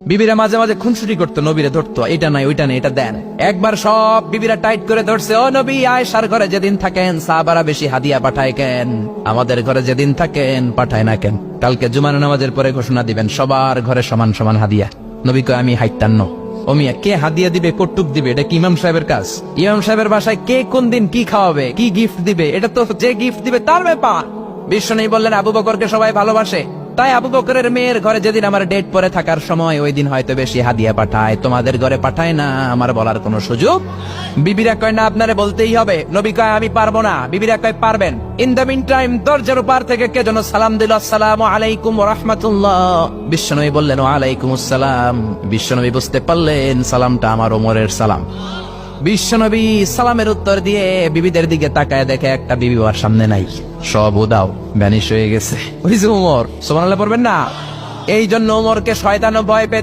বিবিরা মাঝে মাঝে খুনসুটি করতো, নবীরে ধরতো, এটা নাই ওইটা নেই, এটা দেন। একবার সব বিবিরা টাইট করে ধরছে, ও নবী, আয়েশার ঘরে যেদিন থাকেন সাহাবারা বেশি হাদিয়া পাঠায় কেন? আমাদের ঘরে যেদিন থাকেন পাঠায় না কেন? কালকে জুমার নামাজের পরে ঘোষণা দিবেন সবার ঘরে সমান সমান হাদিয়া। নবী কয়, আমি হাইতান্ন। ও মিয়া, কে হাদিয়া দিবে, কটুক দিবে, এটা কি ইমাম সাহেবের কাজ? ইমাম সাহেবের বাসায় কে কোন দিন কি খাওয়াবে, কি গিফট দিবে, এটা তো যে গিফট দিবে তার ব্যাপার। বিশ্বনবী বললেন, আবু বকরকে সবাই ভালোবাসে, তাই আবু বকরের মেয়ের ঘরে যেদিন আমার ডেট পরে থাকার সময় ওই দিন হয়তো বেশি হাদিয়া পাঠায়, তোমাদের ঘরে পাঠায় না। আমার বলার কোনো সুযোগ? বিবিরা কয়, না, আপনারে বলতেই হবে। নবী কয়, আমি পারবো না। বিবিরা কয়, পারবেন। ইন দ্য মিন টাইম দরজার উপর থেকে কে যেন সালাম দিল, আসসালামু আলাইকুম ওয়া রাহমাতুল্লাহ। বিশ্বনবী বললেন, ওয়া আলাইকুম আসসালাম। বিশ্বনবী বুঝতে পারলেন সালামটা আমার ওমরের সালাম। বিশ্বনবী সালামের উত্তর দিয়ে বিবিদের দিকে তাকায় দেখে একটা বিবি ওর সামনে নাই, সব উদাও, ভ্যানিশ হয়ে গেছে। ওই যে ওমর, সুবহানাল্লাহ পড়বেন না? এই জন্য ওমরকে শয়তানও ভয় পেত।